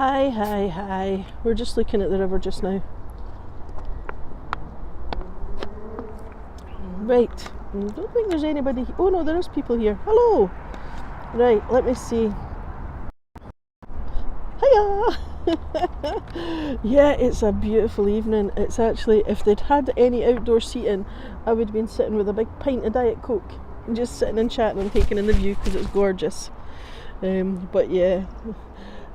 Hi. We're just looking at the river just now. Right. I don't think there's anybody. Oh no, there is people here. Hello. Right, let me see. Hiya! Yeah, it's a beautiful evening. It's actually, if they'd had any outdoor seating, I would have been sitting with a big pint of Diet Coke and just sitting and chatting and taking in the view because it's gorgeous. But yeah,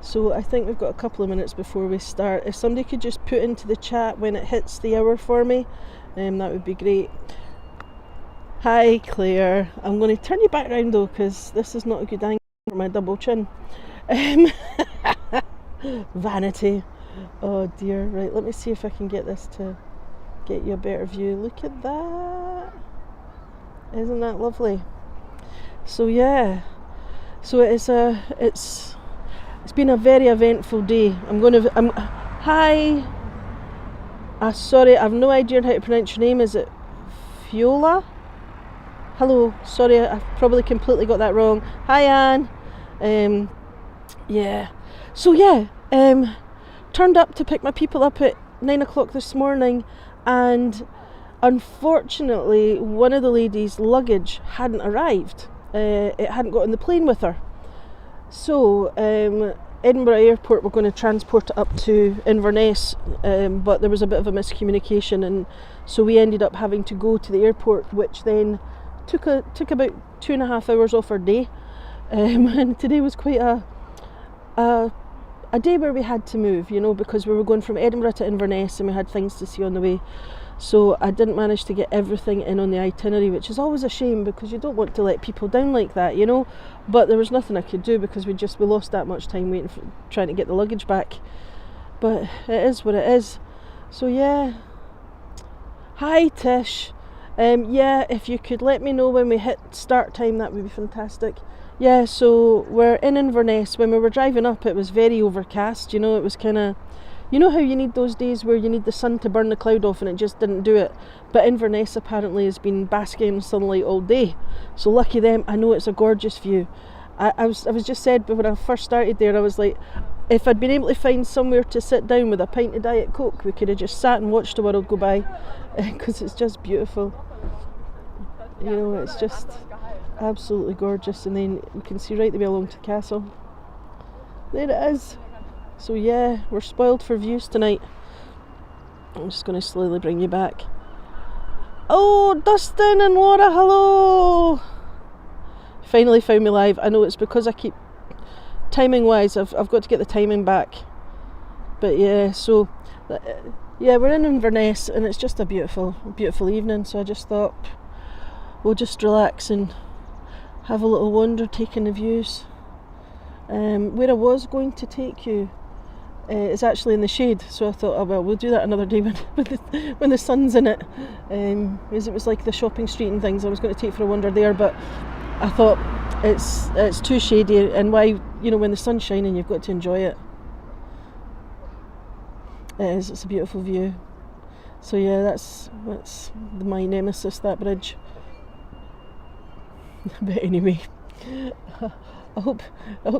so I think we've got a couple of minutes before we start. If somebody could just put into the chat when it hits the hour for me, that would be great. Hi Claire, I'm going to turn you back around though because this is not a good angle for my double chin. Vanity. Oh dear. Right, let me see if I can get this to get you a better view. Look at that. Isn't that lovely? So yeah. So it's been a very eventful day. Hi. Sorry, I've no idea how to pronounce your name. Is it Fiola? Hello. Sorry, I've probably completely got that wrong. Hi Anne. Yeah. So yeah, turned up to pick my people up at 9 o'clock this morning, and unfortunately one of the ladies' luggage hadn't arrived. It hadn't got on the plane with her. So Edinburgh Airport were going to transport it up to Inverness, but there was a bit of a miscommunication, and so we ended up having to go to the airport, which then took about 2.5 hours off our day. And today was quite a day where we had to move, because we were going from Edinburgh to Inverness and we had things to see on the way. So I didn't manage to get everything in on the itinerary, which is always a shame because you don't want to let people down like that, But there was nothing I could do because we lost that much time trying to get the luggage back. But it is what it is. So yeah. Hi Tish. Yeah, if you could let me know when we hit start time, that would be fantastic. Yeah, so we're in Inverness. When we were driving up, it was very overcast, it was kind of, how you need those days where you need the sun to burn the cloud off, and it just didn't do it. But Inverness apparently has been basking in sunlight all day, so lucky them. I know it's a gorgeous view. I was just said, but when I first started there, I was like, if I'd been able to find somewhere to sit down with a pint of Diet Coke, we could have just sat and watched the world go by, because it's just beautiful. It's just absolutely gorgeous, and then you can see right the way along to the castle. There it is. So yeah, we're spoiled for views tonight. I'm just going to slowly bring you back. Oh, Dustin and Laura, hello! Finally found me live. I know it's because I keep timing wise, I've got to get the timing back. But yeah, so yeah, we're in Inverness and it's just a beautiful evening, so I just thought we'll just relax and have a little wander, taking the views. Where I was going to take you is actually in the shade, so I thought, oh well, we'll do that another day when the sun's in it. As it was like the shopping street and things, I was going to take for a wander there, but I thought it's too shady, and why, when the sun's shining, you've got to enjoy it. It's a beautiful view. So yeah, that's my nemesis, that bridge. But anyway, I hope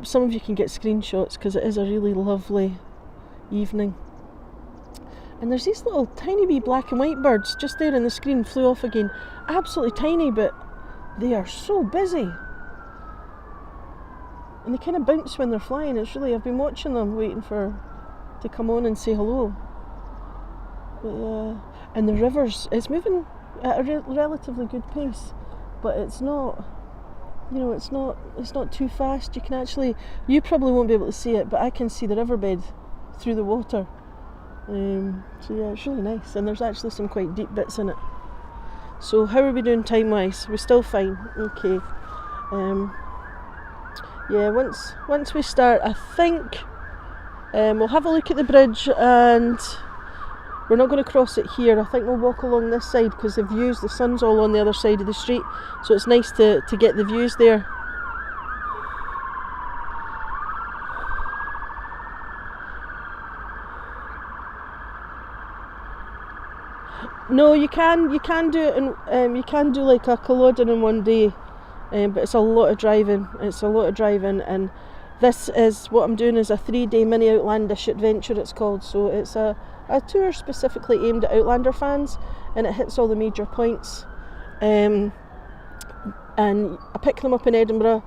some of you can get screenshots, because it is a really lovely evening. And there's these little tiny wee black and white birds just there in the screen, flew off again. Absolutely tiny, but they are so busy. And they kind of bounce when they're flying. I've been watching them, waiting to come on and say hello. But and the rivers, it's moving at a relatively good pace, but it's not. It's not too fast. You probably won't be able to see it, but I can see the riverbed through the water. So yeah, it's really nice, and there's actually some quite deep bits in it. So how are we doing time-wise? We're still fine. Okay. Yeah, once we start, I think we'll have a look at the bridge, and we're not going to cross it here. I think we'll walk along this side because the sun's all on the other side of the street, so it's nice to get the views there. No, you can do it, and you can do like a Culloden in one day, but it's a lot of driving. And this is what I'm doing is a 3-day mini Outlandish adventure, it's called. So it's a tour specifically aimed at Outlander fans, and it hits all the major points. And I pick them up in Edinburgh,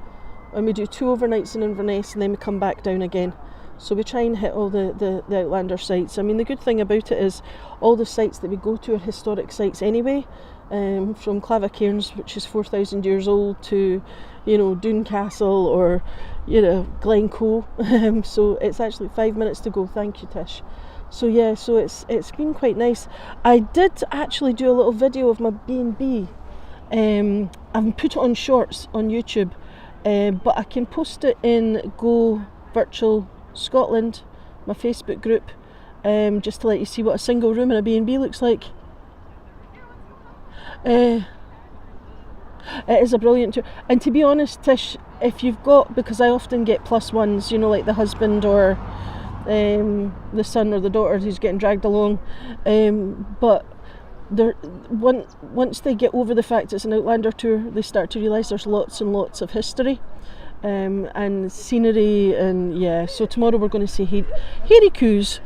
and we do 2 overnights in Inverness, and then we come back down again. So we try and hit all the Outlander sites. I mean, the good thing about it is all the sites that we go to are historic sites anyway, from Clavacairns, which is 4,000 years old, to, you know, Doon Castle, or, you know, Glencoe. So it's actually 5 minutes to go. Thank you, Tish. So yeah, so it's been quite nice. I did actually do a little video of my B&B. I've put it on shorts on YouTube, but I can post it in Go Virtual Scotland, my Facebook group, just to let you see what a single room in a B&B looks like. It is a brilliant tour, and to be honest, Tish, if you've got, because I often get +1s, you know, like the husband or the son or the daughter who's getting dragged along, but once they get over the fact it's an Outlander tour, they start to realise there's lots and lots of history. And scenery, and yeah, so tomorrow we're going to see hairy coos.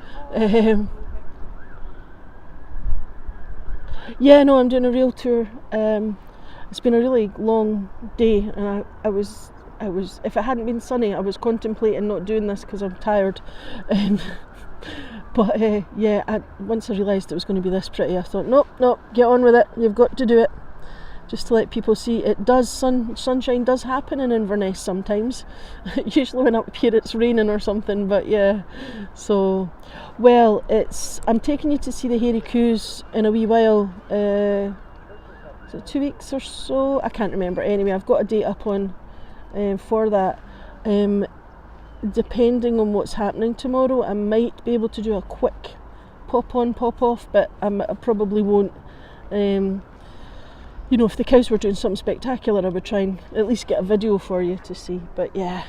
Yeah, no, I'm doing a real tour. It's been a really long day, and I was, if it hadn't been sunny, I was contemplating not doing this because I'm tired. But yeah, once I realised it was going to be this pretty, I thought, nope, get on with it. You've got to do it. Just to let people see, it does, sunshine does happen in Inverness sometimes. Usually when up here it's raining or something, but yeah. So, well, I'm taking you to see the hairy coos in a wee while. Is it 2 weeks or so? I can't remember. Anyway, I've got a date up on for that. Depending on what's happening tomorrow, I might be able to do a quick pop on, pop off, but I probably won't. You know, if the cows were doing something spectacular, I would try and at least get a video for you to see. But yeah.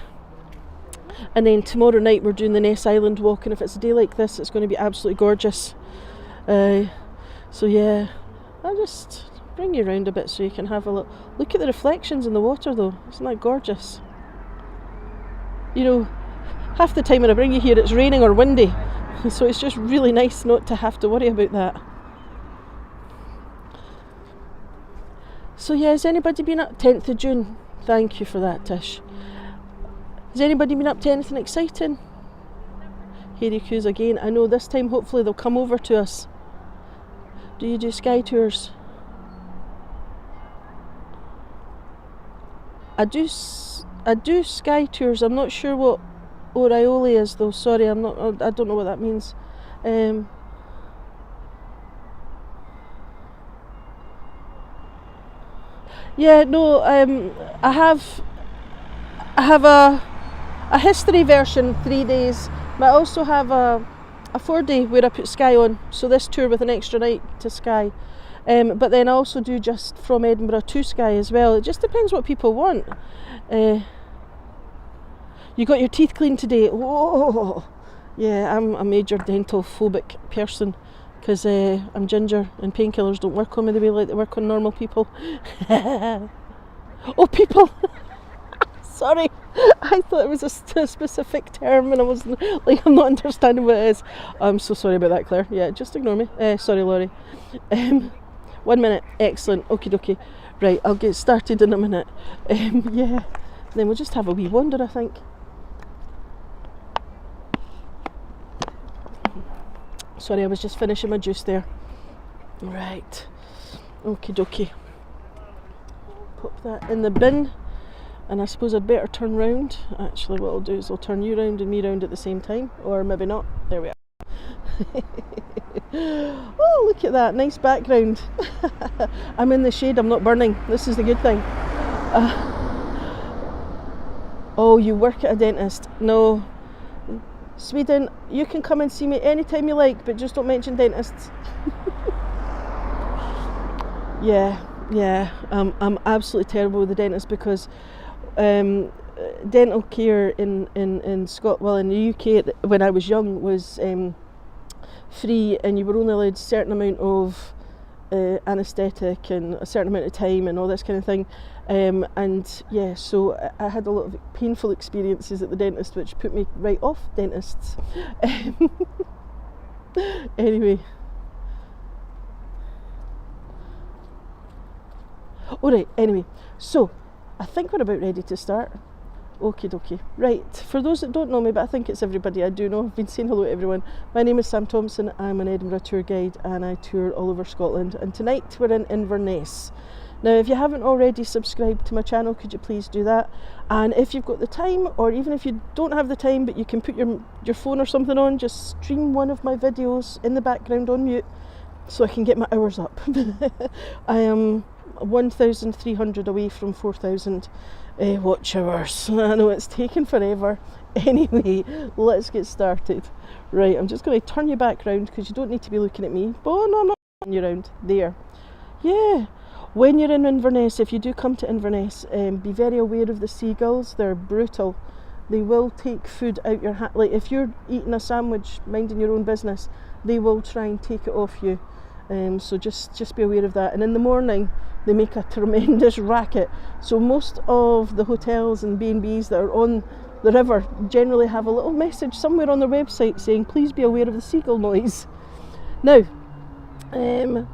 And then tomorrow night we're doing the Ness Island walk, and if it's a day like this, it's going to be absolutely gorgeous. So yeah, I'll just bring you around a bit so you can have a look at the reflections in the water, though. Isn't that gorgeous? You know, half the time when I bring you here it's raining or windy, so it's just really nice not to have to worry about that. So yeah, has anybody been up 10th of June? Thank you for that, Tish. Has anybody been up to anything exciting? Hairy coos again. I know this time hopefully they'll come over to us. Do you do sky tours? I do sky tours. I'm not sure what Oriole is though. Sorry, I don't know what that means. Yeah, no, I have a history version, 3 days, but I also have a 4-day where I put Skye on, so this tour with an extra night to Skye. But then I also do just from Edinburgh to Skye as well. It just depends what people want. You got your teeth cleaned today? Oh, yeah, I'm a major dental phobic person, because I'm ginger and painkillers don't work on me the way like they work on normal people. Oh, people! Sorry, I thought it was a specific term and I was like, I'm not understanding what it is. I'm so sorry about that, Claire. Yeah, just ignore me. Sorry, Laurie. 1 minute, excellent, okie dokie. Right, I'll get started in a minute. Yeah, then we'll just have a wee wander, I think. Sorry, I was just finishing my juice there. Right, okie dokie. Pop that in the bin, and I suppose I'd better turn round. Actually, what I'll do is I'll turn you round and me round at the same time, or maybe not. There we are. Oh, look at that, nice background. I'm in the shade, I'm not burning. This is the good thing. Oh, you work at a dentist? No. Sweden, you can come and see me anytime you like, but just don't mention dentists. Yeah, I'm absolutely terrible with the dentist, because dental care in Scotland, well, in the UK when I was young, was free, and you were only allowed a certain amount of anaesthetic and a certain amount of time and all this kind of thing. And yeah, so I had a lot of painful experiences at the dentist, which put me right off dentists. Anyway. Alright, anyway, so I think we're about ready to start. Okie dokie. Right, for those that don't know me, but I think it's everybody I do know, I've been saying hello to everyone. My name is Sam Thompson, I'm an Edinburgh tour guide and I tour all over Scotland. And tonight we're in Inverness. Now, if you haven't already subscribed to my channel, could you please do that? And if you've got the time, or even if you don't have the time, but you can put your phone or something on, just stream one of my videos in the background on mute so I can get my hours up. I am 1,300 away from 4,000 watch hours. I know it's taken forever. Anyway, let's get started. Right, I'm just going to turn you back round because you don't need to be looking at me. Oh no, I'm not turning you round. There. Yeah. When you're in Inverness, if you do come to Inverness, be very aware of the seagulls. They're brutal. They will take food out your hand. Like if you're eating a sandwich, minding your own business, they will try and take it off you. So just be aware of that. And in the morning, they make a tremendous racket. So most of the hotels and B&Bs that are on the river generally have a little message somewhere on their website saying, please be aware of the seagull noise. Now,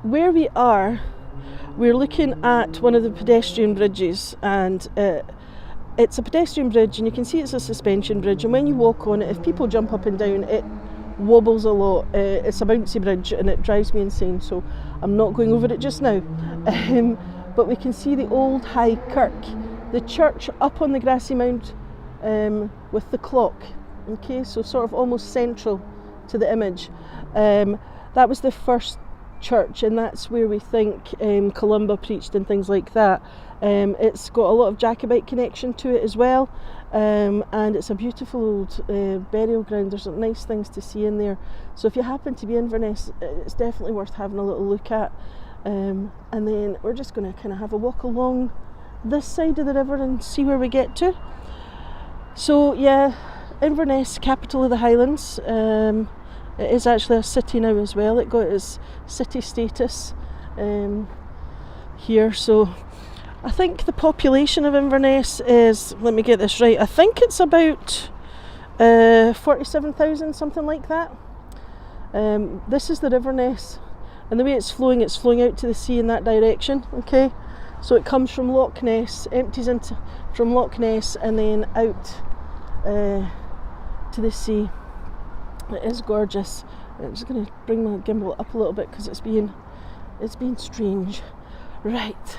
where we are, we're looking at one of the pedestrian bridges, and it's a pedestrian bridge, and you can see it's a suspension bridge, and when you walk on it, if people jump up and down, it wobbles a lot. It's a bouncy bridge and it drives me insane, so I'm not going over it just now. But we can see the old High Kirk, the church up on the grassy mound with the clock. Okay, so sort of almost central to the image. That was the first church, and that's where we think Columba preached and things like that. It's got a lot of Jacobite connection to it as well, and it's a beautiful old burial ground. There's some nice things to see in there, so if you happen to be in Inverness, it's definitely worth having a little look at. And then we're just going to kind of have a walk along this side of the river and see where we get to. So yeah, Inverness, capital of the Highlands. It is actually a city now as well. It got its city status here. So I think the population of Inverness is, let me get this right, I think it's about 47,000, something like that. This is the River Ness, and the way it's flowing out to the sea in that direction. Okay, so it comes from Loch Ness, empties into from Loch Ness, and then out to the sea. It is gorgeous. I'm just going to bring my gimbal up a little bit because it's been strange. Right,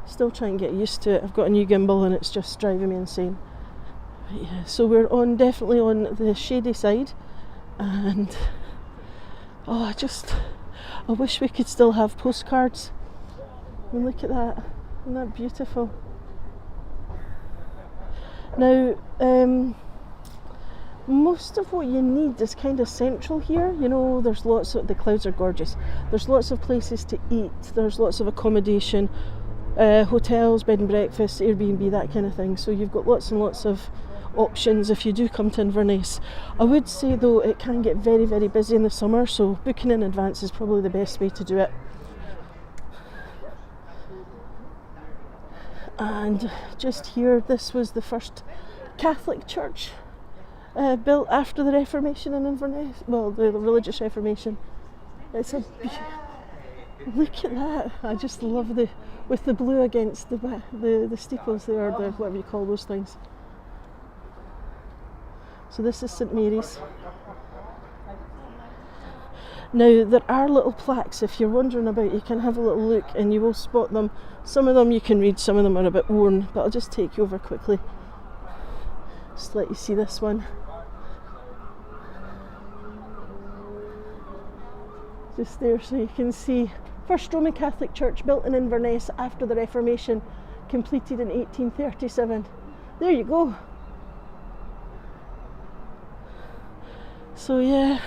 still trying to get used to it. I've got a new gimbal and it's just driving me insane. But yeah, so we're definitely on the shady side, and I wish we could still have postcards. I mean, look at that. Isn't that beautiful? Now, most of what you need is kind of central here. You know, there's lots of, the clouds are gorgeous. There's lots of places to eat. There's lots of accommodation, hotels, bed and breakfast, Airbnb, that kind of thing. So you've got lots and lots of options if you do come to Inverness. I would say though, it can get very, very busy in the summer, so booking in advance is probably the best way to do it. And just here, this was the first Catholic church built after the Reformation in Inverness. Well, the religious Reformation. It's look at that. I just love with the blue against the steeples there, the whatever you call those things. So this is St Mary's. Now there are little plaques, if you're wondering about, you can have a little look and you will spot them. Some of them you can read, some of them are a bit worn, but I'll just take you over quickly. Just let you see this one. Just there so you can see. First Roman Catholic church built in Inverness after the Reformation, completed in 1837. There you go. So yeah,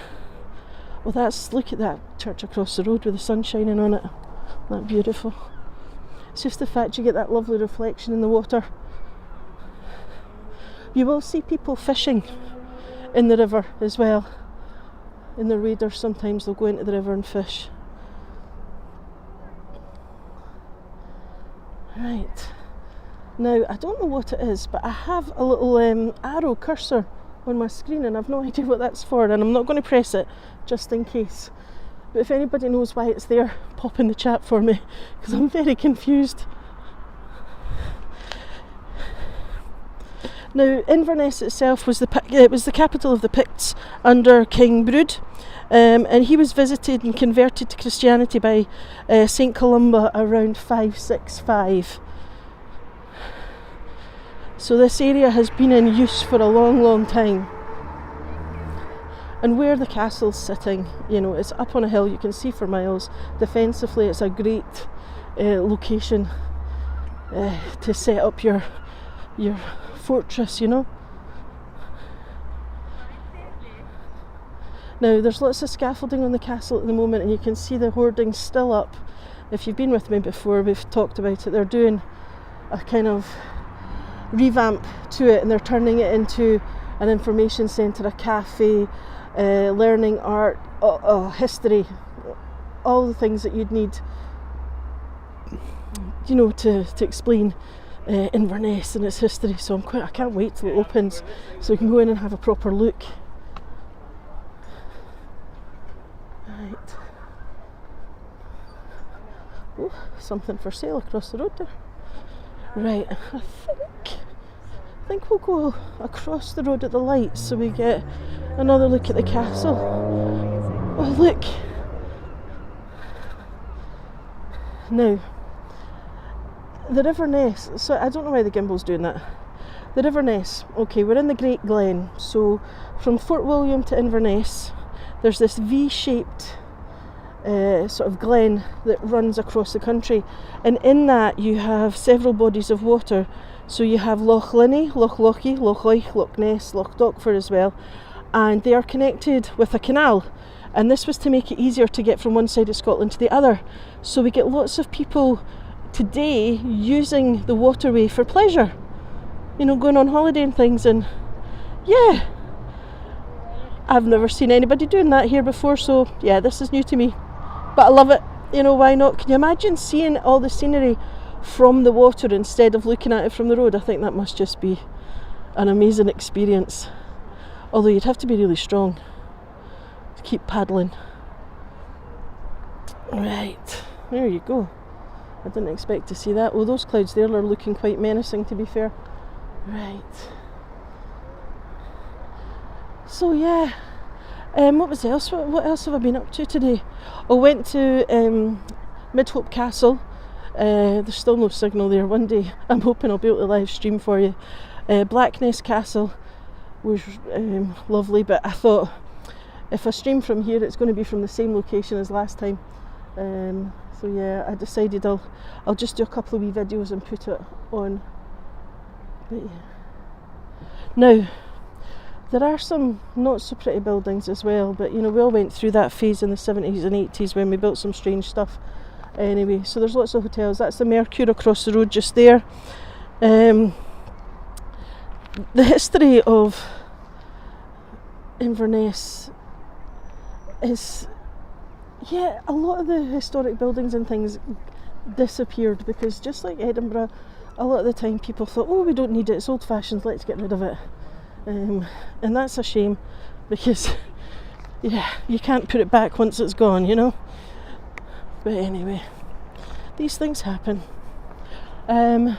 well look at that church across the road with the sun shining on it. Isn't that beautiful? It's just the fact you get that lovely reflection in the water. You will see people fishing in the river as well. In the raiders, sometimes they'll go into the river and fish. Right, now I don't know what it is, but I have a little arrow cursor on my screen and I've no idea what that's for, and I'm not going to press it just in case. But if anybody knows why it's there, pop in the chat for me, because I'm very confused. Now, Inverness itself was the capital of the Picts under King Brude, and he was visited and converted to Christianity by St Columba around 565. So this area has been in use for a long, long time. And where the castle's sitting, you know, it's up on a hill, you can see for miles. Defensively, it's a great location to set up your fortress, you know. Now there's lots of scaffolding on the castle at the moment, and you can see the hoardings still up. If you've been with me before, we've talked about it. They're doing a kind of revamp to it, and they're turning it into an information centre, a cafe, learning art, history, all the things that you'd need, you know, to explain Inverness and its history. So I can't wait till it opens so we can go in and have a proper look. Right. Oh, something for sale across the road there. Right, I think we'll go across the road at the lights so we get another look at the castle. Oh look! Now, the River Ness, so I don't know why the gimbal's doing that. The River Ness, okay, we're in the Great Glen, so from Fort William to Inverness there's this V-shaped sort of glen that runs across the country, and in that you have several bodies of water. So you have Loch Linney, Loch Lochy, Loch Oich, Loch Ness, Loch Dockford as well, and they are connected with a canal, and this was to make it easier to get from one side of Scotland to the other. So we get lots of people today using the waterway for pleasure, you know, going on holiday and things. And yeah, I've never seen anybody doing that here before, so yeah, this is new to me, but I love it. You know, why not? Can you imagine seeing all the scenery from the water instead of looking at it from the road? I think that must just be an amazing experience, although you'd have to be really strong to keep paddling. Right, there you go. I didn't expect to see that. Oh, those clouds there are looking quite menacing, to be fair. Right. So yeah, what was else? What else have I been up to today? I went to Midhope Castle. There's still no signal there. One day I'm hoping I'll be able to live stream for you. Inverness Castle was lovely, but I thought if I stream from here it's going to be from the same location as last time. So yeah, I decided I'll just do a couple of wee videos and put it on. But yeah. Now, there are some not so pretty buildings as well, but you know, we all went through that phase in the 70s and 80s when we built some strange stuff. Anyway, so there's lots of hotels. That's the Mercure across the road just there. The history of Inverness is, yeah, a lot of the historic buildings and things disappeared because, just like Edinburgh, a lot of the time people thought, oh, we don't need it, it's old fashioned, let's get rid of it. And that's a shame because, yeah, you can't put it back once it's gone, you know. But anyway, these things happen. The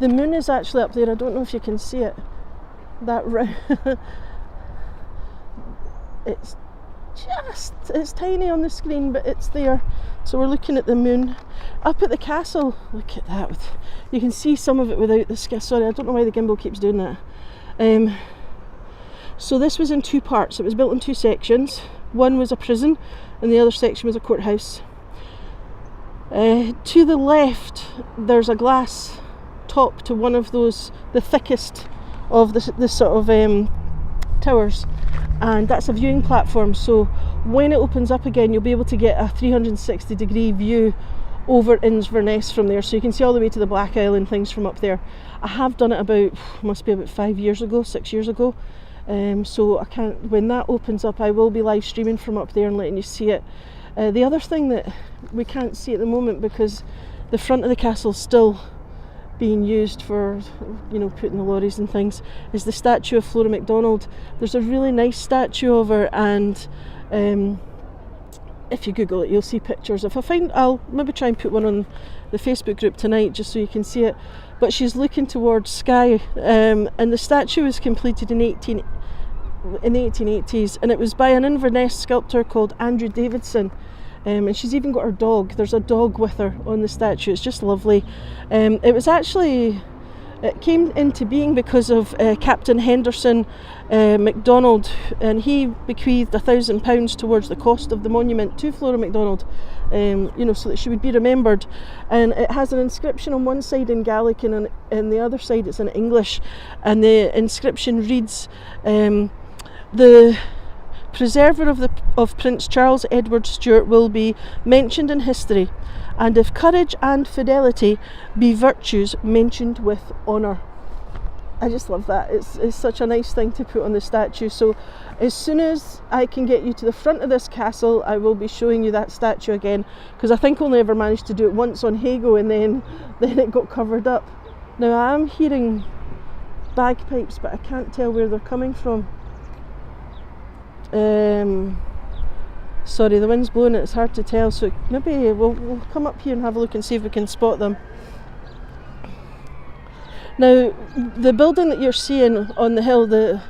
moon is actually up there. I don't know if you can see it. That it's tiny on the screen, but it's there. So we're looking at the moon up at the castle. Look at that. You can see some of it without the sky. Sorry, I don't know why the gimbal keeps doing that. So this was in two parts. It was built in two sections. One was a prison and the other section was a courthouse. To the left there's a glass top to one of those, the thickest of the sort of towers, and that's a viewing platform. So when it opens up again you'll be able to get a 360 degree view over Inverness from there, so you can see all the way to the Black Isle and things from up there. I have done it about, must be about 6 years ago. So I can't, when that opens up I will be live streaming from up there and letting you see it. The other thing that we can't see at the moment because the front of the castle's still being used for, putting the lorries and things, is the statue of Flora MacDonald. There's a really nice statue of her, and if you Google it, you'll see pictures. If I find, I'll maybe try and put one on the Facebook group tonight just so you can see it. But she's looking towards sky, and the statue was completed in the 1880s, and it was by an Inverness sculptor called Andrew Davidson. And she's even got her dog. There's a dog with her on the statue. It's just lovely. It came into being because of Captain Henderson MacDonald, and he bequeathed £1,000 towards the cost of the monument to Flora MacDonald, so that she would be remembered. And it has an inscription on one side in Gaelic, and on the other side it's in English. And the inscription reads, "The preserver of Prince Charles Edward Stuart will be mentioned in history, and if courage and fidelity be virtues, mentioned with honour." I just love that. It's such a nice thing to put on the statue. So as soon as I can get you to the front of this castle, I will be showing you that statue again, because I think only ever managed to do it once on Hago, and then it got covered up. Now I am hearing bagpipes, but I can't tell where they're coming from. Sorry, the wind's blowing, it's hard to tell, so maybe we'll come up here and have a look and see if we can spot them. Now, the building that you're seeing on the hill, the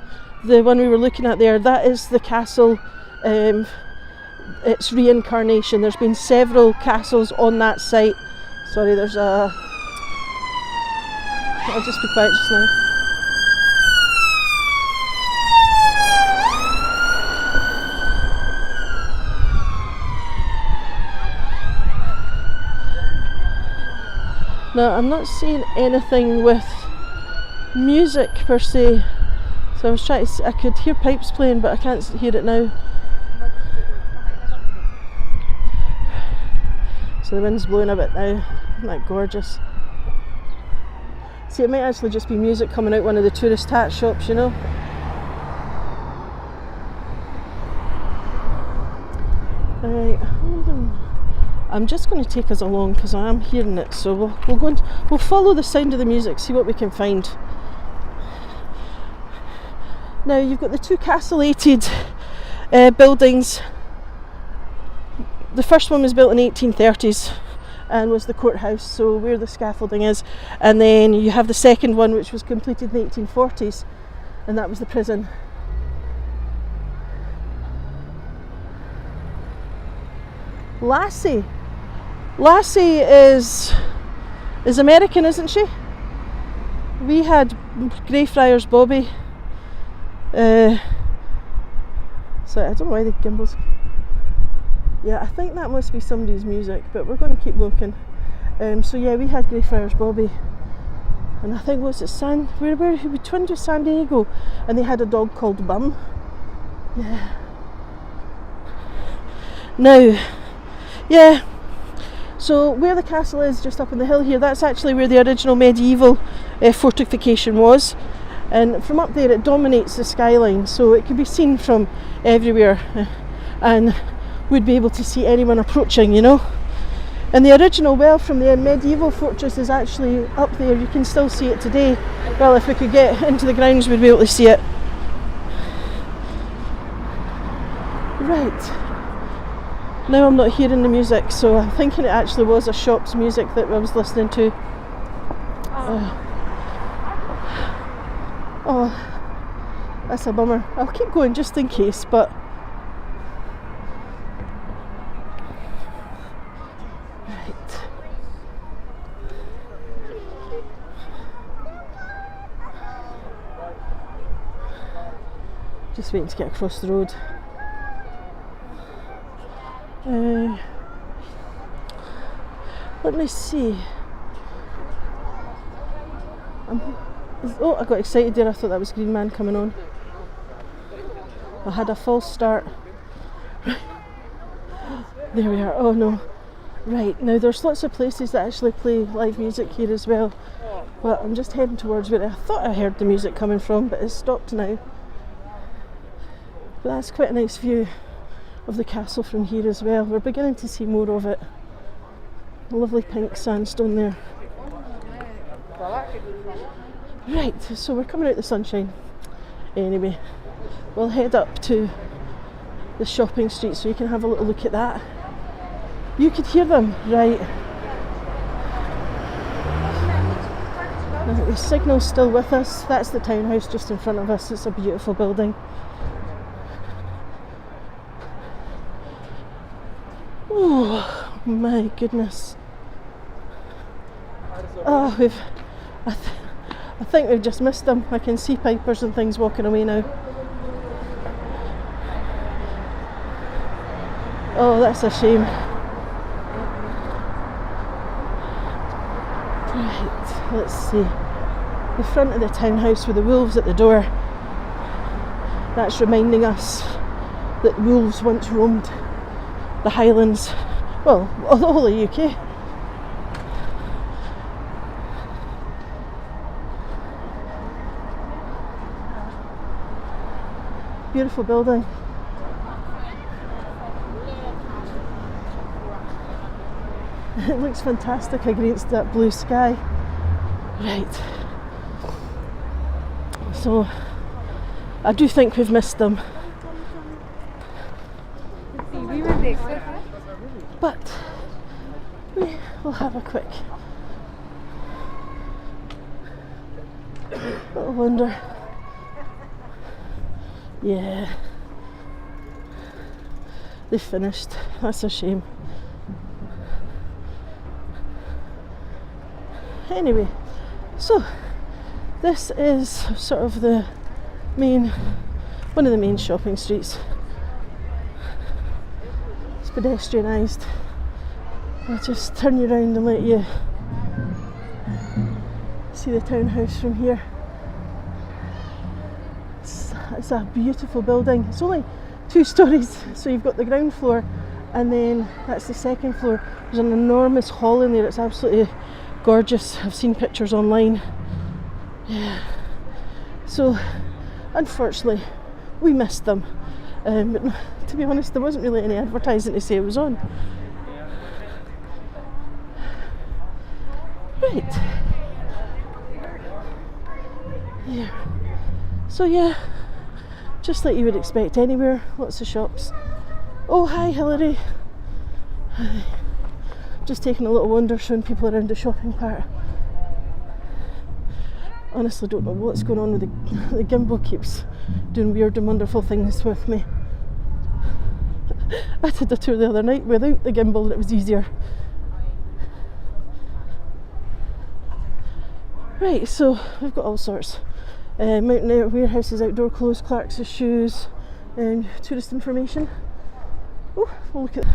one we were looking at there, that is the castle, its reincarnation. There's been several castles on that site. Sorry, I'll just be quiet just now. Now, I'm not seeing anything with music per se, so I was trying to I could hear pipes playing, but I can't hear it now. So the wind's blowing a bit now. Isn't that gorgeous? See, it might actually just be music coming out one of the tourist hat shops, Alright, I'm just going to take us along because I am hearing it, so we'll follow the sound of the music, see what we can find. Now you've got the two castellated buildings. The first one was built in the 1830s and was the courthouse, so where the scaffolding is, and then you have the second one which was completed in the 1840s, and that was the prison. Lassie is American, isn't she? We had Greyfriars Bobby. So I don't know why the gimbals. Yeah, I think that must be somebody's music, but we're going to keep looking. So yeah, we had Greyfriars Bobby, and I think we twinned with San Diego, and they had a dog called Bum. Yeah. Now, yeah. So where the castle is, just up on the hill here, that's actually where the original medieval fortification was. And from up there it dominates the skyline, so it can be seen from everywhere and would be able to see anyone approaching, And the original well from the medieval fortress is actually up there. You can still see it today. Well, if we could get into the grounds we'd be able to see it. Right. Now I'm not hearing the music, so I'm thinking it actually was a shop's music that I was listening to. Oh, that's a bummer. I'll keep going just in case, but right. Just waiting to get across the road. Let me see. I got excited there. I thought that was Green Man coming on. I had a false start. There we are. Oh no. Right, now there's lots of places that actually play live music here as well. But I'm just heading towards where I thought I heard the music coming from, but it's stopped now. But that's quite a nice view of the castle from here as well. We're beginning to see more of it. Lovely pink sandstone there. Right, so we're coming out the sunshine. Anyway, we'll head up to the shopping street so you can have a little look at that. You could hear them, right? The signal's still with us. That's the townhouse just in front of us. It's a beautiful building. Oh my goodness. Oh, I think we've just missed them. I can see pipers and things walking away now. Oh, that's a shame. Right, let's see. The front of the townhouse with the wolves at the door. That's reminding us that wolves once roamed the Highlands, well, the whole of the UK. Beautiful building. It looks fantastic against that blue sky. Right. So, I do think we've missed them. But we will have a quick little wander. Yeah, they finished. That's a shame. Anyway, so this is sort of the one of the main shopping streets. It's pedestrianised. I'll just turn you around and let you see the townhouse from here. It's a beautiful building. It's only 2 stories, so you've got the ground floor and then that's the second floor. There's an enormous hall in there. It's absolutely gorgeous. I've seen pictures online. Yeah. So unfortunately we missed them, but to be honest there wasn't really any advertising to say it was on. Right. Yeah. So yeah, just like you would expect anywhere, lots of shops. Oh, hi Hilary. Hi. Just taking a little wander, showing people around the shopping part. Honestly don't know what's going on with the gimbal. Keeps doing weird and wonderful things with me. I did a tour the other night without the gimbal and it was easier. Right, so we've got all sorts. Mountain Air warehouses, outdoor clothes, Clark's shoes, tourist information. Oh, we'll look at.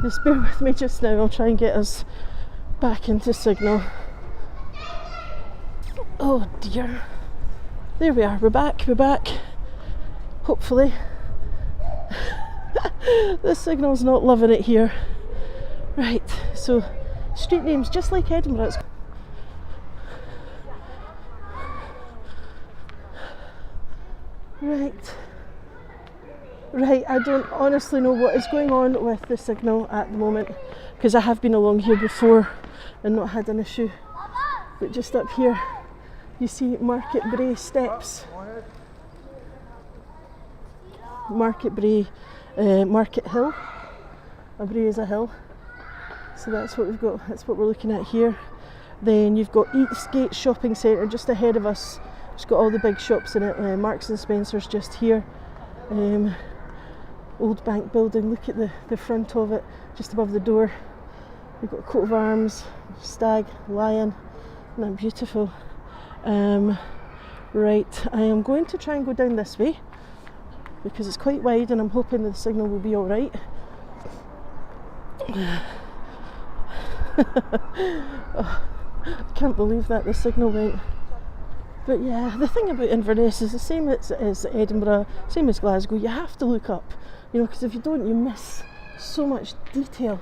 Just bear with me just now. I'll try and get us back into signal. Oh dear. There we are. We're back. Hopefully. The signal's not loving it here. Right. So, street names just like Edinburgh. Right, I don't honestly know what is going on with the signal at the moment because I have been along here before and not had an issue. But just up here you see Market Bray steps. Market Bray, Market Hill. A Bray is a hill. So that's what we've got, that's what we're looking at here. Then you've got Eastgate Shopping Centre just ahead of us. It's got all the big shops in it. Marks and Spencer's just here. Old Bank Building, look at the front of it, just above the door. We've got a coat of arms, stag, lion, isn't that beautiful? Right, I am going to try and go down this way because it's quite wide and I'm hoping the signal will be alright. Oh, I can't believe that the signal went. But yeah, the thing about Inverness is the same as Edinburgh, same as Glasgow. You have to look up, you know, because if you don't, you miss so much detail.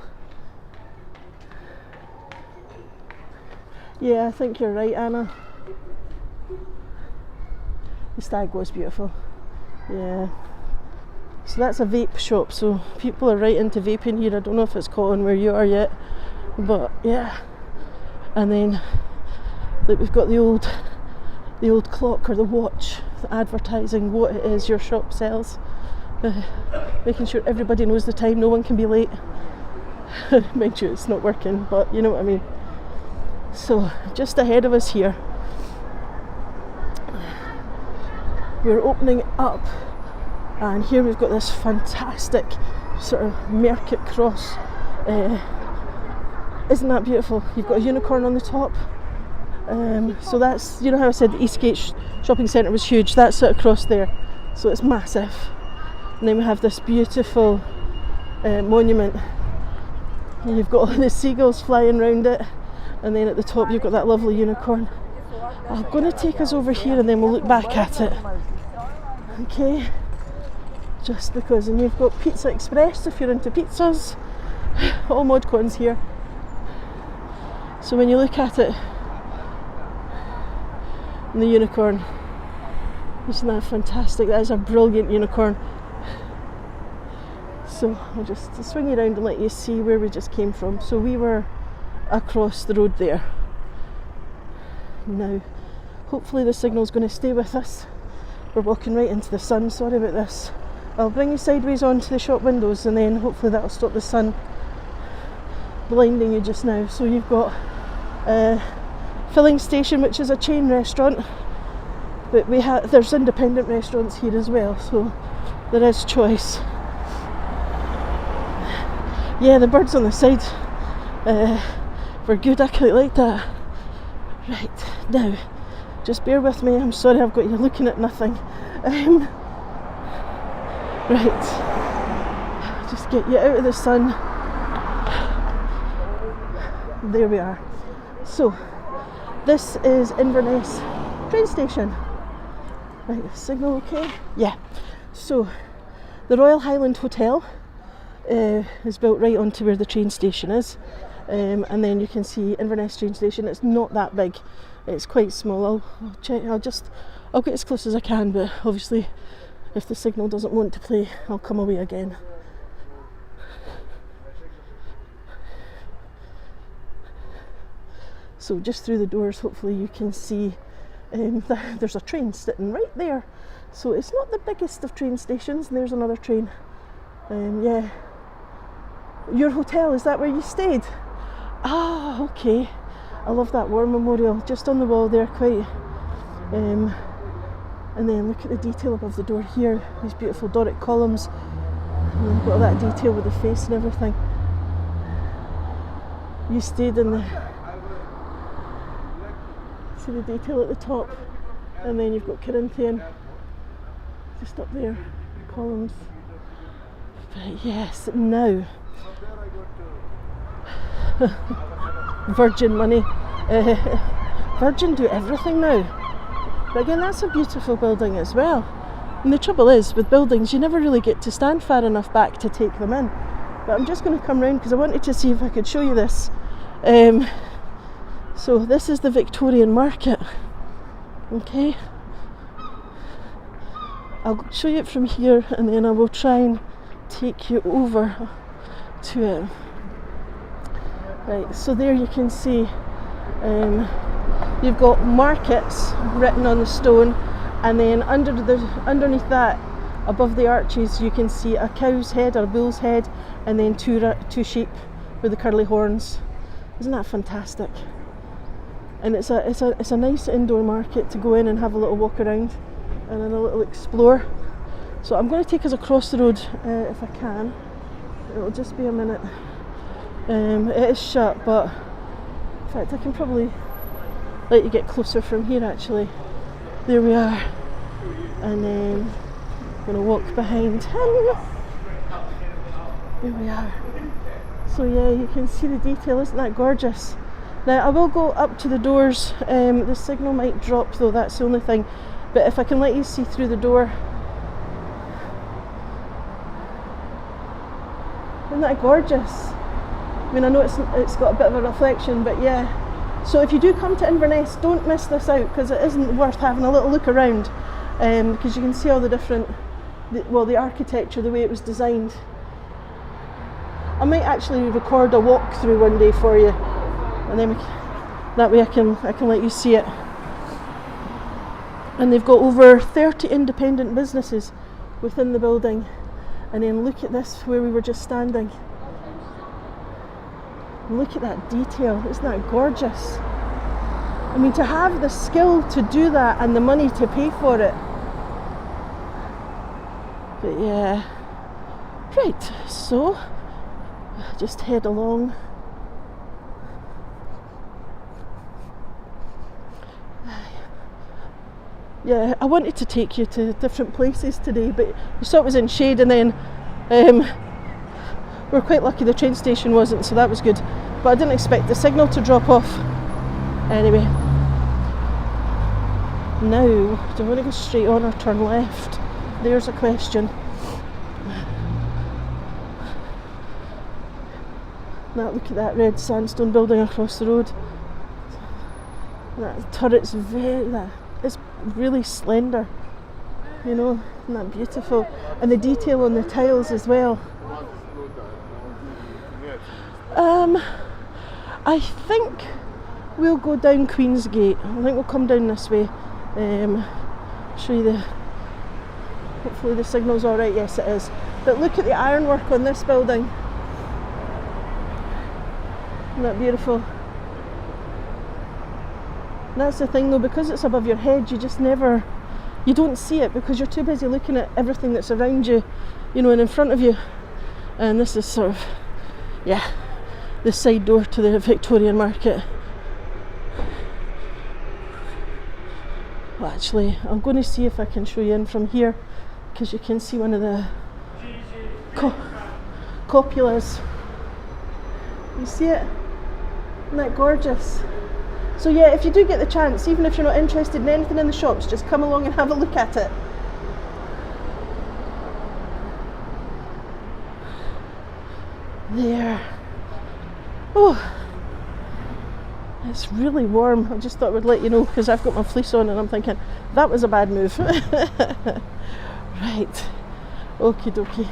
Yeah, I think you're right, Anna. The stag was beautiful. Yeah. So that's a vape shop, so people are right into vaping here. I don't know if it's caught on where you are yet, but yeah. And then Like we've got the old clock or the watch advertising what it is your shop sells, making sure everybody knows the time, no one can be late. Mind you, it's not working, but you know what I mean. So just ahead of us here, we're opening up, and here we've got this fantastic sort of market cross. Isn't that beautiful? You've got a unicorn on the top. So that's, you know how I said the Eastgate shopping centre was huge, that's it across there, so it's massive. And then we have this beautiful monument. And you've got all the seagulls flying around it, and then at the top you've got that lovely unicorn. I'm going to take us over here and then we'll look back at it. Okay, just because, and you've got Pizza Express if you're into pizzas, all mod cons here. So when you look at it, and the unicorn, isn't that fantastic? That is a brilliant unicorn. So I'll just swing you around and let you see where we just came from. So we were across the road there. Now, hopefully the signal's going to stay with us. We're walking right into the sun, sorry about this. I'll bring you sideways onto the shop windows and then hopefully that'll stop the sun blinding you just now. So you've got Filling Station, which is a chain restaurant, but there's independent restaurants here as well, so there is choice. Yeah, the birds on the side were good, I quite like that. Right, now, just bear with me, I'm sorry I've got you looking at nothing. Right, just get you out of the sun. There we are. So, this is Inverness train station. Right, signal okay? Yeah. So, the Royal Highland Hotel is built right onto where the train station is. And then you can see Inverness train station. It's not that big, it's quite small. I'll check, I'll get as close as I can, but obviously if the signal doesn't want to play, I'll come away again. So just through the doors, hopefully you can see there's a train sitting right there. So it's not the biggest of train stations, and there's another train. Yeah. Your hotel, is that where you stayed? Ah, okay. I love that war memorial just on the wall there, quite. And then look at the detail above the door here, these beautiful Doric columns. And you've got all that detail with the face and everything. You stayed in the... See the detail at the top, and then you've got Corinthian just up there, columns. But yes, now Virgin money. Virgin do everything now. But again, that's a beautiful building as well. And the trouble is, with buildings, you never really get to stand far enough back to take them in. But I'm just going to come round because I wanted to see if I could show you this. So this is the Victorian market. Okay. I'll show you it from here, and then I will try and take you over to it. Right, so there you can see you've got markets written on the stone, and then underneath that, above the arches, you can see a cow's head or a bull's head, and then two sheep with the curly horns. Isn't that fantastic? And it's a nice indoor market to go in and have a little walk around and then a little explore. So I'm going to take us across the road if I can. It'll just be a minute. It is shut, but in fact I can probably let you get closer from here actually. There we are. And then I'm going to walk behind him. There we are. So yeah, you can see the detail, isn't that gorgeous? Now I will go up to the doors, the signal might drop though, that's the only thing, but if I can let you see through the door. Isn't that gorgeous? I mean, I know it's got a bit of a reflection, but yeah. So if you do come to Inverness, don't miss this out, because it isn't worth having a little look around, because you can see all the different, the architecture, the way it was designed. I might actually record a walkthrough one day for you. And then That way I can let you see it. And they've got over 30 independent businesses within the building. And then look at this, where we were just standing. Look at that detail, isn't that gorgeous? I mean, to have the skill to do that and the money to pay for it. But yeah, right, so just head along. Yeah, I wanted to take you to different places today, but you saw it was in shade, and then we're quite lucky the train station wasn't, so that was good. But I didn't expect the signal to drop off. Anyway, now, do I want to go straight on or turn left? There's a question. Now look at that red sandstone building across the road. That turret's it's really slender, you know, isn't that beautiful? And the detail on the tiles as well. I think we'll go down Queen's Gate. I think we'll come down this way. Show you hopefully the signal's alright. Yes, it is. But look at the ironwork on this building. Isn't that beautiful? And that's the thing though, because it's above your head, you don't see it because you're too busy looking at everything that's around you, you know, and in front of you. And this is sort of, yeah, the side door to the Victorian market. Well, actually, I'm going to see if I can show you in from here, because you can see one of the copulas. You see it? Isn't that gorgeous? So yeah, if you do get the chance, even if you're not interested in anything in the shops, just come along and have a look at it. There. Oh, it's really warm. I just thought I would let you know, because I've got my fleece on and I'm thinking that was a bad move. Right, okie dokie.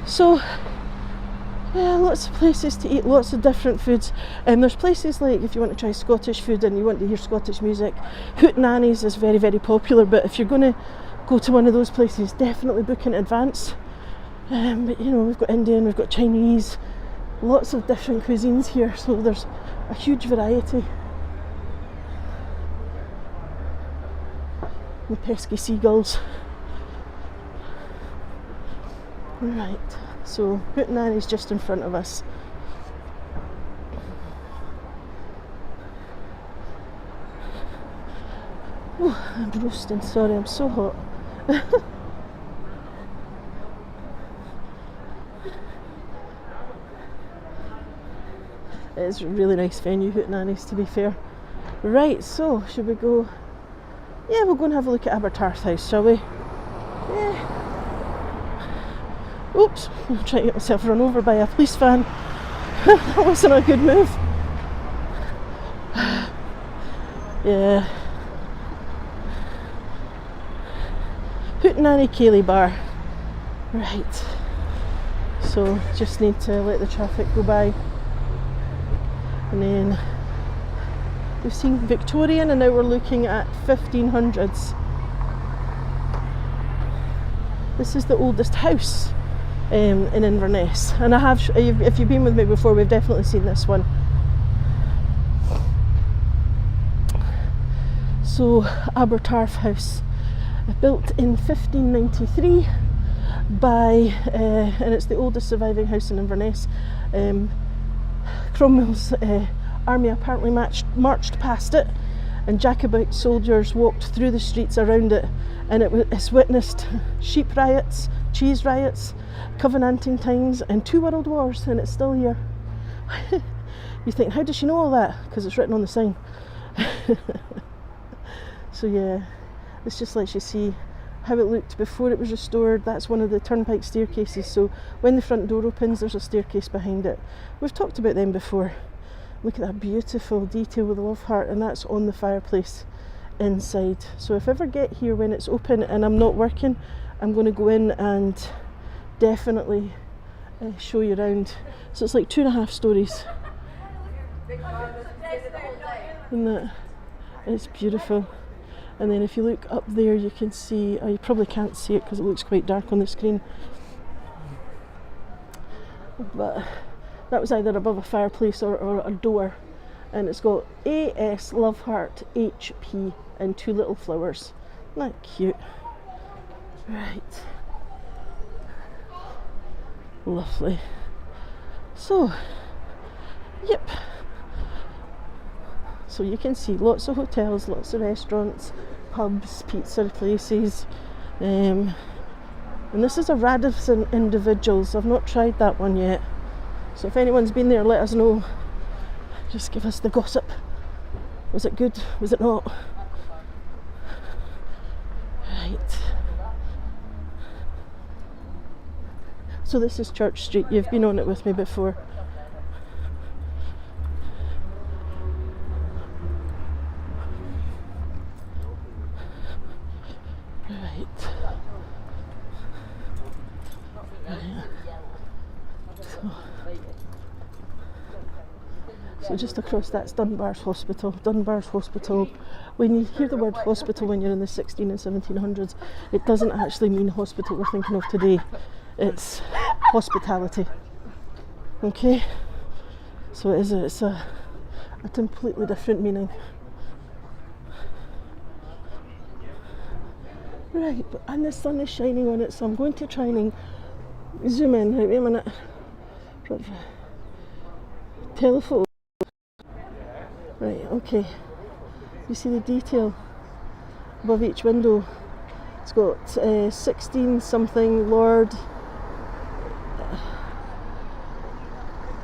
So yeah, lots of places to eat, lots of different foods. And there's places like, if you want to try Scottish food and you want to hear Scottish music, Hootenannies is very, very popular. But if you're going to go to one of those places, definitely book in advance. But you know, we've got Indian, we've got Chinese, lots of different cuisines here, so there's a huge variety. The pesky seagulls. Right, so Hootenanny's just in front of us. Oh, I'm roasting, sorry, I'm so hot. It's a really nice venue, Hootenanny's, to be fair. Right, so should we go? Yeah, we'll go and have a look at Abertarth House, shall we? Yeah. Oops, I'm trying to get myself run over by a police van. That wasn't a good move. Yeah. Hootenanny Ceilidh Bar. Right. So just need to let the traffic go by. And then we've seen Victorian, and now we're looking at 1500s. This is the oldest house in Inverness, and if you've been with me before, we've definitely seen this one. So Abertarth House, built in 1593 by, and it's the oldest surviving house in Inverness. Cromwell's army apparently marched past it, and Jacobite soldiers walked through the streets around it, and it's witnessed sheep riots, cheese riots, Covenanting times, and 2 world wars, and it's still here. You think, how does she know all that? Because it's written on the sign. So yeah, this just lets you see how it looked before it was restored. That's one of the turnpike staircases, so when the front door opens, there's a staircase behind it. We've talked about them before. Look at that beautiful detail with the love heart, and that's on the fireplace inside. So if I ever get here when it's open and I'm not working, I'm going to go in and definitely show you around. So it's like 2.5 stories. Isn't that? It's beautiful. And then if you look up there, you can see, you probably can't see it because it looks quite dark on the screen, but that was either above a fireplace or a door, and it's got AS Love Heart HP and 2 little flowers. Isn't that cute? Right. Lovely. So, yep. So you can see lots of hotels, lots of restaurants, pubs, pizza places. And this is a Radisson Individuals. I've not tried that one yet. So if anyone's been there, let us know. Just give us the gossip. Was it good? Was it not? Right. So this is Church Street. You've been on it with me before. So just across that's Dunbar's Hospital. Dunbar's Hospital, when you hear the word hospital when you're in the 16 and 1700s, it doesn't actually mean hospital we're thinking of today. It's hospitality. Okay? So it's a completely different meaning. Right, and the sun is shining on it, so I'm going to try and zoom in. Right, wait a minute. Telephone. Right, okay. You see the detail above each window. It's got 16 something Lord,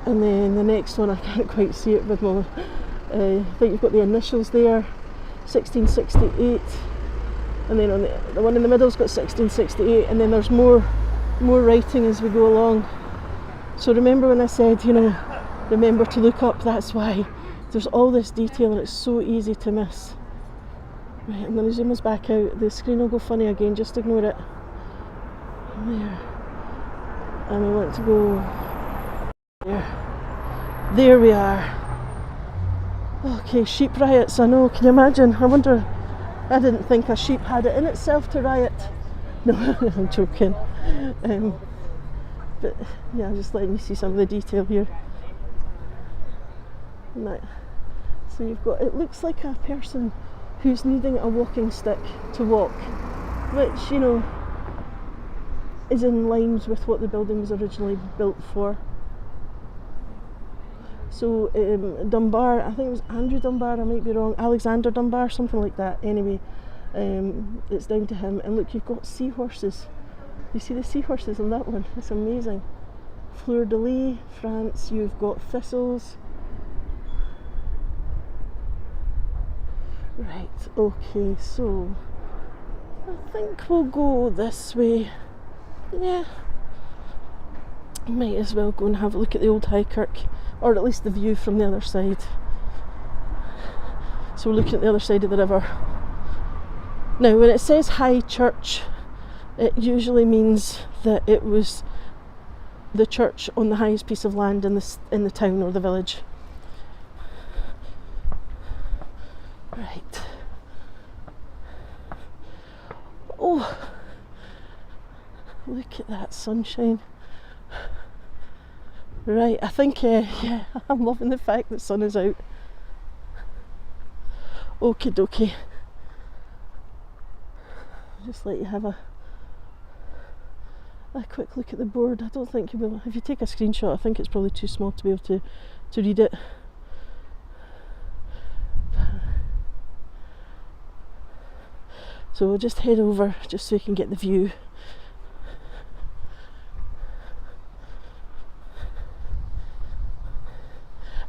and then the next one I can't quite see it with my. I think you've got the initials there, 1668, and then on the one in the middle's got 1668, and then there's more writing as we go along. So remember when I said, remember to look up. That's why. There's all this detail and it's so easy to miss. Right, I'm going to zoom us back out. The screen will go funny again, just ignore it. There. And we want to go there. There we are. Okay, sheep riots, I know, can you imagine? I wonder, I didn't think a sheep had it in itself to riot. No, I'm joking. But yeah, I'm just letting you see some of the detail here. Right. So you've got, it looks like a person who's needing a walking stick to walk, which, is in lines with what the building was originally built for. So Dunbar, I think it was Andrew Dunbar, I might be wrong, Alexander Dunbar, something like that. Anyway, it's down to him. And look, you've got seahorses. You see the seahorses on that one? It's amazing. Fleur de lis, France. You've got thistles. Right, okay, so I think we'll go this way. Yeah, might as well go and have a look at the old High Kirk, or at least the view from the other side. So we're looking at the other side of the river. Now when it says High Church, it usually means that it was the church on the highest piece of land in the town or the village. Right. Oh, look at that sunshine. Right, I think, yeah, I'm loving the fact that the sun is out. Okie dokie. Just let you have a quick look at the board. I don't think you will. If you take a screenshot, I think it's probably too small to be able to read it. So we'll just head over just so you can get the view.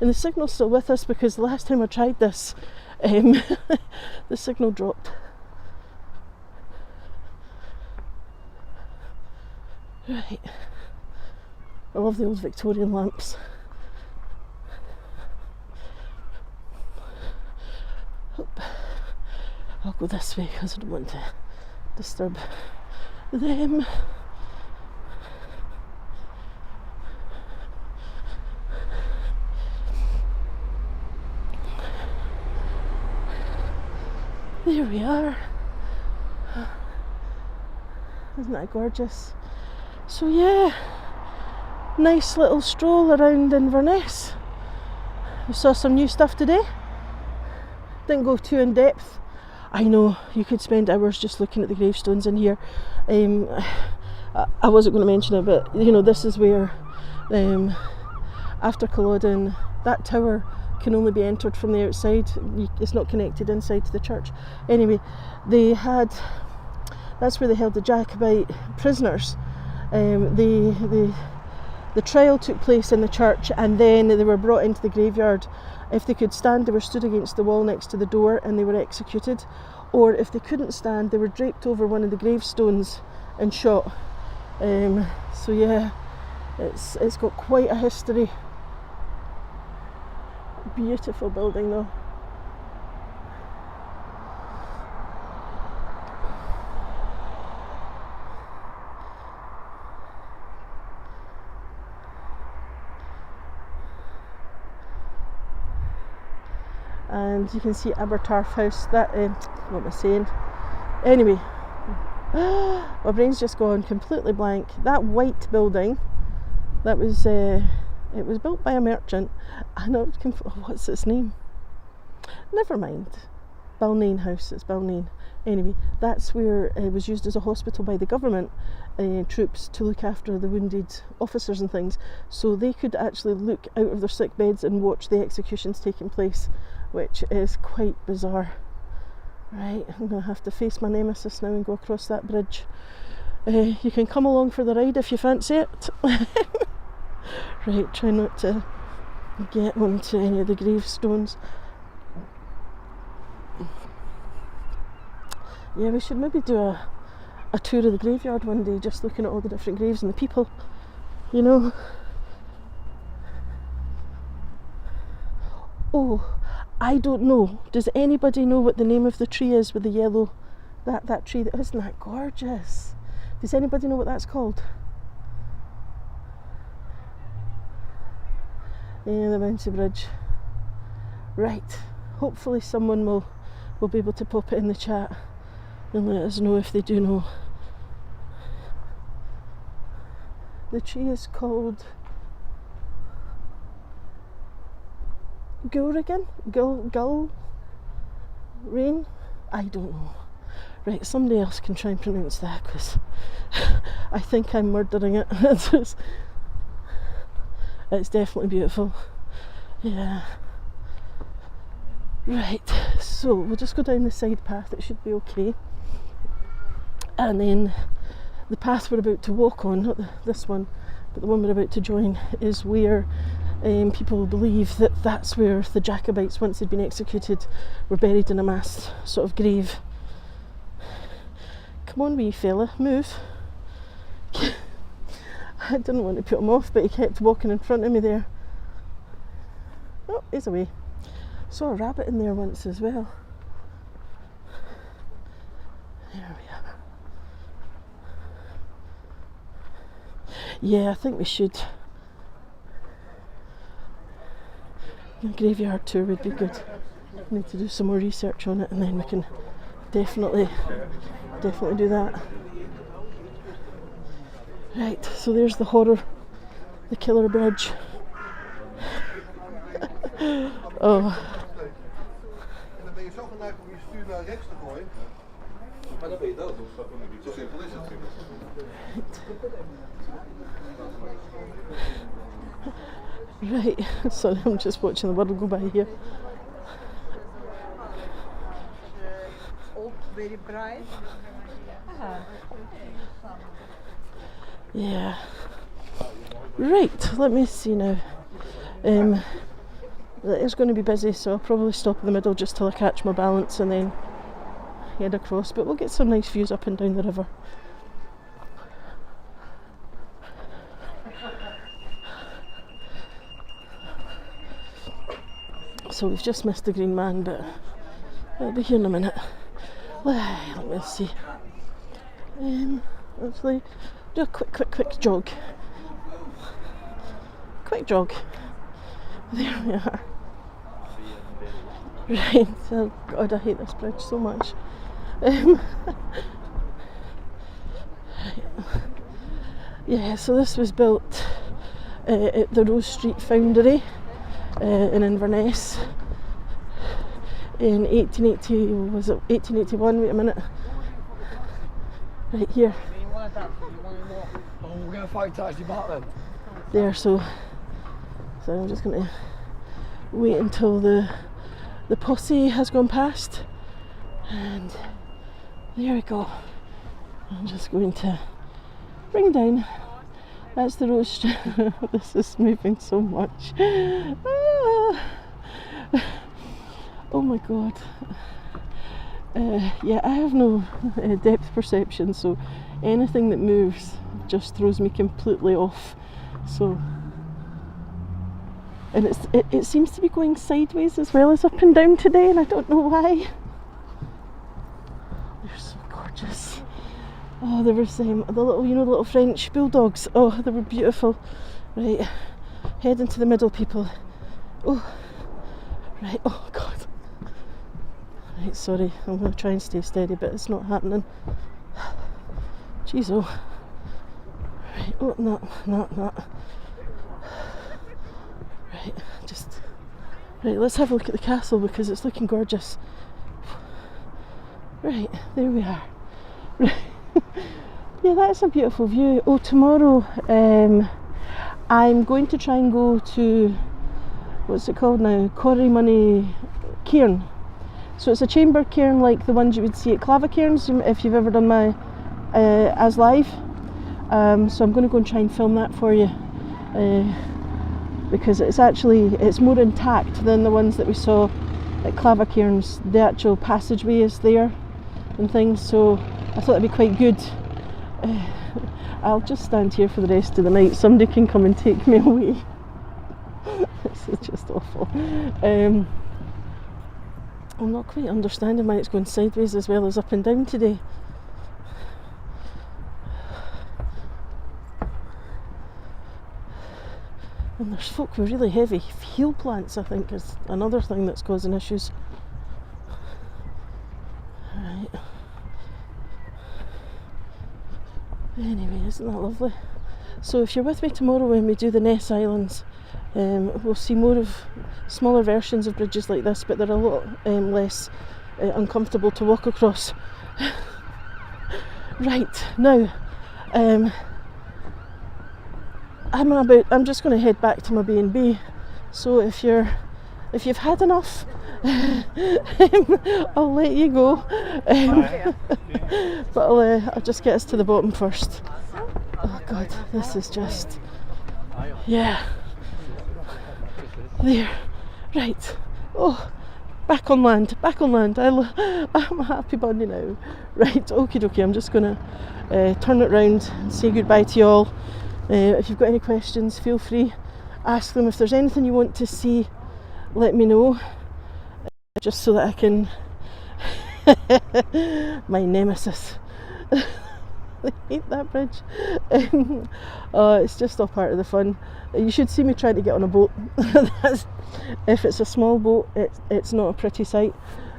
And the signal's still with us because the last time I tried this, the signal dropped. Right. I love the old Victorian lamps. Oop. I'll go this way because I don't want to disturb them. There we are. Isn't that gorgeous? So yeah, nice little stroll around Inverness. We saw some new stuff today. Didn't go too in depth. I know you could spend hours just looking at the gravestones in here. I wasn't going to mention it, but you know, this is where after Culloden, that tower can only be entered from the outside. It's not connected inside to the church. Anyway, that's where they held the Jacobite prisoners. The trial took place in the church, and then they were brought into the graveyard. If they could stand, they were stood against the wall next to the door and they were executed. Or if they couldn't stand, they were draped over one of the gravestones and shot. So yeah, it's got quite a history. Beautiful building though. And you can see Abertarf House. That what am I saying? Anyway, my brain's just gone completely blank. That white building, that was it was built by a merchant. I know, what's its name? Never mind. Balnain House. It's Balnain. Anyway, that's where it was used as a hospital by the government troops to look after the wounded officers and things. So they could actually look out of their sick beds and watch the executions taking place, which is quite bizarre. Right, I'm going to have to face my nemesis now and go across that bridge. You can come along for the ride if you fancy it. Right, try not to get onto any of the gravestones. Yeah, we should maybe do a tour of the graveyard one day, just looking at all the different graves and the people, you know. Oh, I don't know. Does anybody know what the name of the tree is with the yellow, that tree? Isn't that gorgeous? Does anybody know what that's called? Yeah, the Bouncy Bridge. Right, hopefully someone will be able to pop it in the chat and let us know if they do know. The tree is called Gulrigan? Gull Rain? I don't know. Right, somebody else can try and pronounce that, because I think I'm murdering it. It's definitely beautiful. Yeah. Right, so we'll just go down the side path. It should be okay. And then the path we're about to walk on, not this one, but the one we're about to join, is where people believe that that's where the Jacobites, once they'd been executed, were buried in a mass sort of grave. Come on, wee fella, move. I didn't want to put him off, but he kept walking in front of me there. Oh, he's away. Saw a rabbit in there once as well. There we are. Yeah, I think we should. A graveyard tour would be good. We need to do some more research on it, and then we can definitely do that. Right, so there's the horror, the killer bridge. Oh. Right, sorry, I'm just watching the world go by here. Very bright. Yeah. Right, let me see now. It's going to be busy, so I'll probably stop in the middle just till I catch my balance and then head across, but we'll get some nice views up and down the river. So we've just missed the Green Man, but I'll be here in a minute. Let me see. Actually, do a quick jog. Quick jog. There we are. Right, oh God, I hate this bridge so much. Um, yeah, so this was built at the Rose Street Foundry in Inverness in 1880, was it 1881? Wait a minute. Right here. Oh, we're going to fight taxi back then. There, so I'm just going to wait until the posse has gone past, and there we go. I'm just going to bring down. That's the Rose Street. This is moving so much. Ah. Oh my God. Yeah, I have no depth perception, so anything that moves just throws me completely off. So, and it seems to be going sideways as well as up and down today, and I don't know why. They're so gorgeous. Oh, there was the little, the little French bulldogs. Oh, they were beautiful. Right, head into the middle, people. Oh, right. Oh God. Right, sorry, I'm going to try and stay steady, but it's not happening. Jeez, oh. Right, oh, no. Right, right, let's have a look at the castle because it's looking gorgeous. Right, there we are. Right. Yeah, that's a beautiful view. Oh, tomorrow I'm going to try and go to, what's it called now? Corrymoney Cairn. So it's a chamber cairn like the ones you would see at Clava Cairns if you've ever done my as live. So I'm going to go and try and film that for you because it's more intact than the ones that we saw at Clava Cairns. The actual passageway is there and things, so I thought it'd be quite good. I'll just stand here for the rest of the night. Somebody can come and take me away. This is just awful. I'm not quite understanding why it's going sideways as well as up and down today. And there's folk with really heavy heel plants, I think, is another thing that's causing issues. Right. Anyway, isn't that lovely? So if you're with me tomorrow when we do the Ness Islands, we'll see more of smaller versions of bridges like this, but they're a lot less uncomfortable to walk across. Right, now I'm just going to head back to my B&B. So if you've had enough, I'll let you go. But I'll just get us to the bottom first. Oh God, this is just, yeah. There, right. Oh, back on land. I'm a happy bunny now. Right, okie dokie. I'm just gonna turn it round and say goodbye to you all. If you've got any questions, feel free, ask them. If there's anything you want to see, let me know, just so that I can my nemesis. I hate that bridge. It's just all part of the fun. You should see me trying to get on a boat. If it's a small boat, it's not a pretty sight.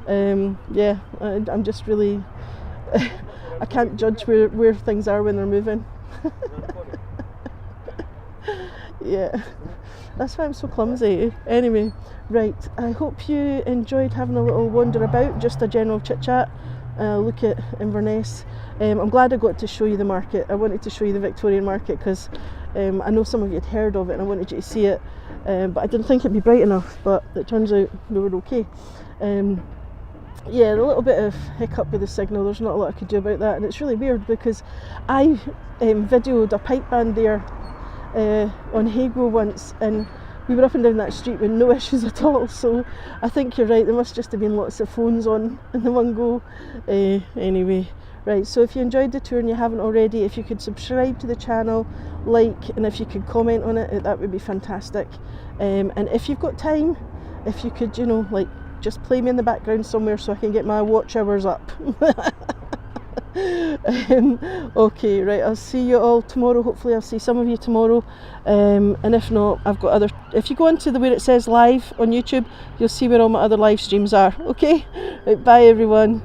Yeah, I'm just really I can't judge where things are when they're moving. Yeah, that's why I'm so clumsy. Anyway, right, I hope you enjoyed having a little wander about, just a general chit chat, look at Inverness. I'm glad I got to show you the market. I wanted to show you the Victorian market because I know some of you had heard of it and I wanted you to see it, but I didn't think it'd be bright enough, but it turns out we were okay. Yeah, a little bit of hiccup with the signal, there's not a lot I could do about that, and it's really weird because I videoed a pipe band there on Hago once, and we were up and down that street with no issues at all, so I think you're right, there must just have been lots of phones on in the one go. Anyway, right, so if you enjoyed the tour and you haven't already, if you could subscribe to the channel, like, and if you could comment on it, that would be fantastic. And if you've got time, if you could, just play me in the background somewhere so I can get my watch hours up. Okay, right, I'll see you all tomorrow. Hopefully I'll see some of you tomorrow, and if not, I've got other, if you go into where it says live on YouTube, you'll see where all my other live streams are. Okay, right, bye everyone.